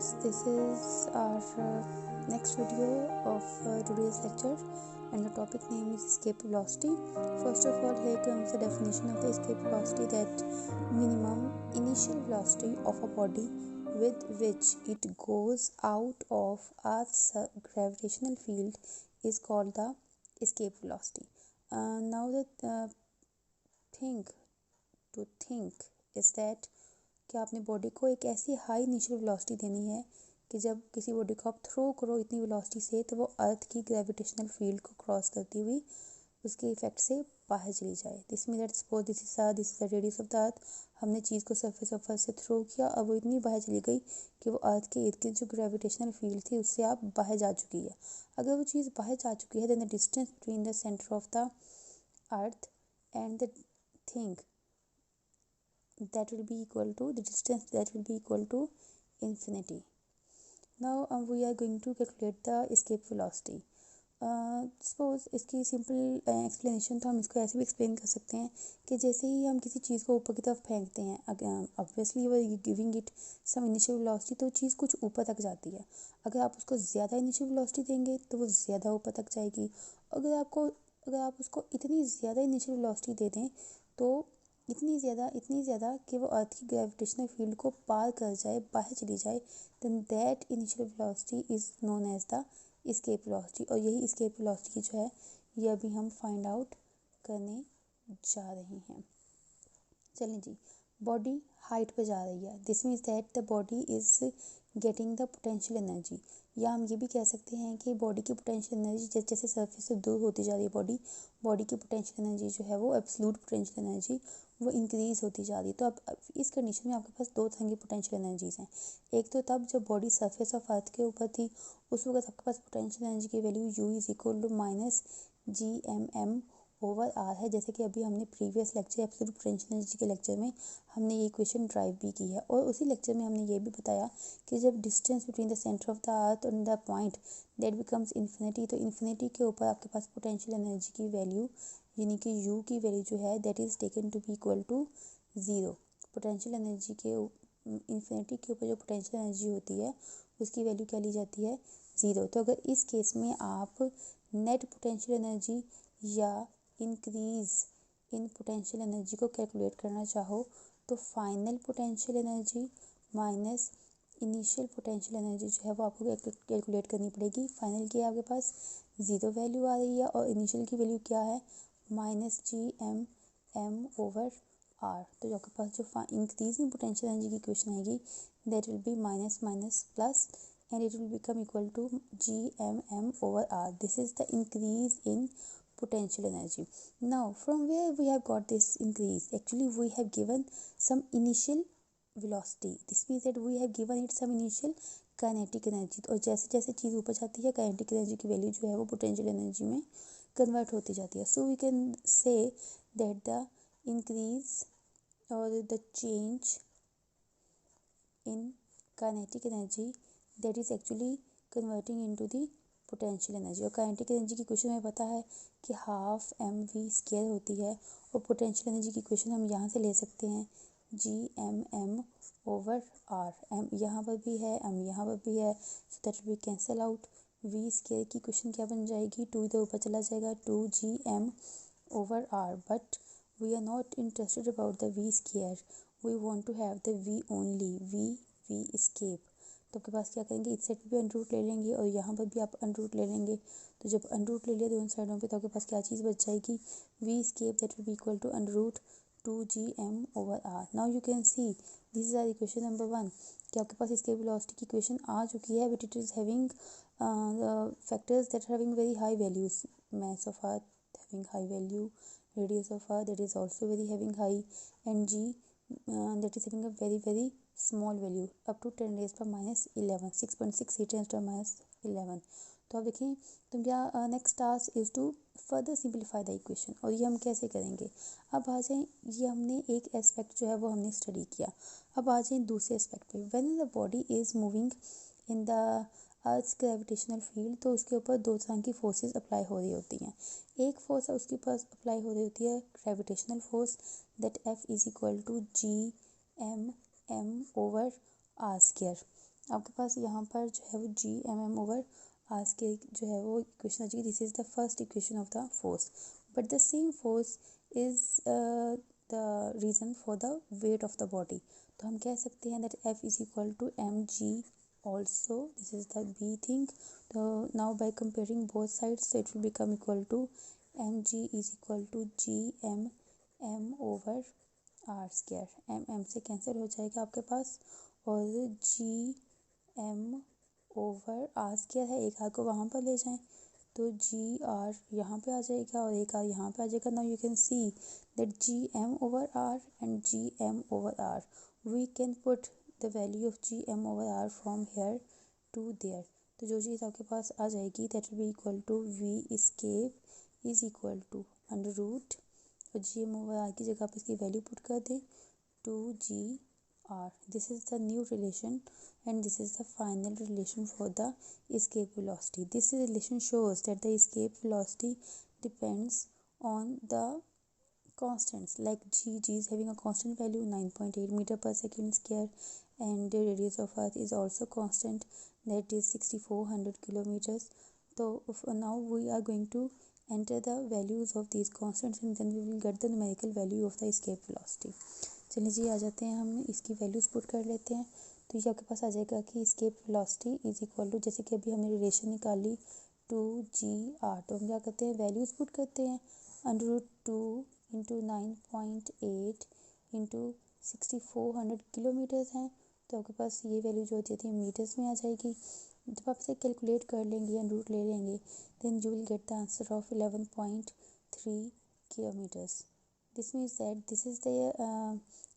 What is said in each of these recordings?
students, this is our next video of today's lecture, and the topic name is escape velocity. First of all, here comes the definition of the escape velocity, that minimum initial velocity of a body with which it goes out of Earth's gravitational field is called the escape velocity. Now the thing to think is that कि आपने body को एक ऐसी high initial velocity देनी है कि जब किसी बॉडी को आप थ्रो करो इतनी वेलोसिटी से तो वो अर्थ की ग्रेविटेशनल फील्ड को क्रॉस करती हुई उसके इफेक्ट से बाहर चली जाए. This mean that suppose this is the radius of the अर्थ. हमने चीज़ को सरफेस ऑफ अर्थ से थ्रो किया और वो इतनी बाहर चली गई कि वो अर्थ के इर्द गिर्द जो ग्रेविटेशनल फील्ड थी उससे आप बाहर जा चुकी है. अगर वो चीज़ बाहर जा चुकी है then the distance between the centre of the earth and the thing that will be equal to the distance that will be equal to infinity. Now we are going to calculate the escape velocity. Suppose इसकी simple explanation तो हम इसको ऐसे भी explain कर सकते हैं कि जैसे ही हम किसी चीज़ को ऊपर की तरफ फेंकते हैं, ऑब्वियसली वो giving it some initial velocity, तो चीज़ कुछ ऊपर तक जाती है. अगर आप उसको ज़्यादा इनिशियल वेलोसिटी देंगे तो वो ज़्यादा ऊपर तक जाएगी. अगर आप उसको इतनी ज़्यादा इनिशियल वेलोसिटी दे दें तो इतनी ज़्यादा कि वो अर्थ की ग्रेविटेशनल फील्ड को पार कर जाए, बाहर चली जाए, then that initial velocity is known as the escape velocity. और यही escape velocity जो है ये अभी हम फाइंड आउट करने जा रहे हैं. चलिए जी, बॉडी हाइट पे जा रही है. This means that the body is getting the potential energy. या हम ये भी कह सकते हैं कि बॉडी की पोटेंशियल एनर्जी जैसे जैसे सरफेस से दूर होती जा रही है बॉडी की पोटेंशियल एनर्जी जो है वो एब्सोल्यूट पोटेंशियल एनर्जी वो इंक्रीज़ होती जा रही है. तो अब इस कंडीशन में आपके पास दो तरह की पोटेंशियल एनर्जीज़ हैं. एक तो तब जब बॉडी सरफेस ऑफ अर्थ के ऊपर थी उस वक्त आपके पास पोटेंशियल एनर्जी की value U is equal to minus GMM over r है. जैसे कि अभी हमने previous lecture absolute potential energy के लेक्चर में हमने ये इक्वेशन ड्राइव भी की है. और उसी लेक्चर में हमने ये भी बताया कि जब distance between the centre of the earth and the point that becomes infinity, तो इन्फिनिटी के ऊपर आपके पास पोटेंशियल एनर्जी की वैल्यू यानी कि U की वैल्यू जो है that is taken to be equal to zero. Potential energy के इन्फिनिटी के ऊपर जो पोटेंशियल एनर्जी होती है उसकी वैल्यू क्या ली जाती है? ज़ीरो. तो अगर इस केस में आप नेट पोटेंशियल एनर्जी या इंक्रीज़ इन पोटेंशियल एनर्जी को कैलकुलेट करना चाहो तो final potential energy minus initial potential energy जो है वो आपको कैलकुलेट करनी पड़ेगी. फाइनल की आपके पास ज़ीरो वैल्यू आ रही है और इनिशियल की वैल्यू क्या है? Minus GMM over r. तो जो आपके पास जो इंक्रीज इन पोटेंशियल एनर्जी की इक्वेशन आएगी that will be minus minus plus and it will become equal to GMM over R. This is the increase in potential energy. Now from where we have got this increase? Actually we have given some initial velocity. This means that we have given it some initial kinetic energy. और जैसे जैसे चीज़ ऊपर जाती है kinetic energy की value जो है वो potential energy में कन्वर्ट होती जाती है. So we can say that the increase or the change in kinetic energy that is actually converting into the potential energy. और kinetic energy की इक्वेशन हमें पता है कि हाफ mv² होती है और potential energy की इक्वेशन हम यहाँ से ले सकते हैं GMM ओवर R. m यहाँ पर भी है, m यहाँ पर भी है, so that will be cancel out. v² की इक्वेशन क्या बन जाएगी? 2 इधर ऊपर चला जाएगा 2GM over R. But we are not interested about the v². We want to have the v only. v escape. तो आपके पास क्या करेंगे, इस साइड भी अंडर रूट ले लेंगे और यहाँ पर भी आप अंडर रूट ले लेंगे. तो जब अंडर रूट ले लिया दोनों साइडों पे तो आपके पास क्या चीज़ बच जाएगी? v escape that will be equal to under root 2GM over R. Now you can see this is our equation number 1 कि आपके पास escape velocity की इक्वेशन आ चुकी है but it is having factors that having very high values. mass of earth having high value, radius of earth that is also very having high, and G that is having a very small value up to 10 raised by minus 11, 6.6 10 raised by minus 11. तो आप देखें तो क्या next task is to further simplify the equation. और ये हम कैसे करेंगे? अब आ जाएं, ये हमने एक एस्पेक्ट जो है वो हमने स्टडी किया. अब आ जाएं दूसरे एस्पेक्ट पे. When the body is moving in the earth gravitational field तो उसके ऊपर दो तरह की फोर्सेस अप्लाई हो रही होती हैं. एक फोर्स उसके पास अप्लाई हो रही होती है gravitational force that F is equal to GMM over R². आपके पास यहाँ पर जो है वो G ओवर आर स्क्वायर जो है वो इक्वेशन आ जाएगी. This is the first equation of the force, but the same force is the reason for the weight of the body. तो हम कह सकते हैं that F is equal to mg also. This is the B thing. So now by comparing both sides, so it will become equal to mg is equal to m over r square. m से cancel हो जाएगा आपके पास, और m over are square है, एक are को वहाँ पर ले जाएं तो r यहाँ पे आ जाएगा और एक आर यहाँ पे आ जाएगा. Now you can see that m over r and m over r, we can put the value of m over r from here to there. तो जो चीज़ आपके पास आ जाएगी that will be equal to v escape is equal to under root, और m over r की जगह आप इसकी वैल्यू पुट कर दें 2gr. This is the new relation and this is the final relation for the escape velocity. This relation shows that the escape velocity depends on the constants like g is having a constant value 9.8 meter per second square, and the radius of earth is also constant, that is 6400 kilometers. So now we are going to enter the values of these constants and then we will get the numerical value of the escape velocity. चलिए जी, आ जाते हैं, हम इसकी values put कर लेते हैं. तो ये आपके पास आ जाएगा कि escape velocity is equal to, जैसे कि अभी हमने रिलेशन निकाली 2gr, तो हम क्या करते हैं वैल्यूज़ पुट करते हैं. Under root 2 into 9.8 into 6400 kilometres हैं, तो आपके पास ये वैल्यू जो होती है मीटर्स में आ जाएगी. जब आप इसे कैलकुलेट कर लेंगे अंडर रूट ले लेंगे then you will get the answer of 11.3 kilometers. This means that this is the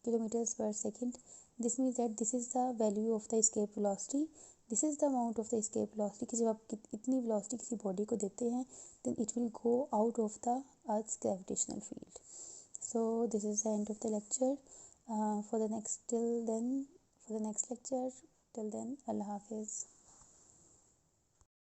kilometers per second. This means that this is the value of the escape velocity. This is the amount of the escape velocity कि जब आप इतनी velocity किसी body को देते हैं then it will go out of the earth's gravitational field. So this is the end of the lecture. For the next lecture, till then, Allah Hafiz.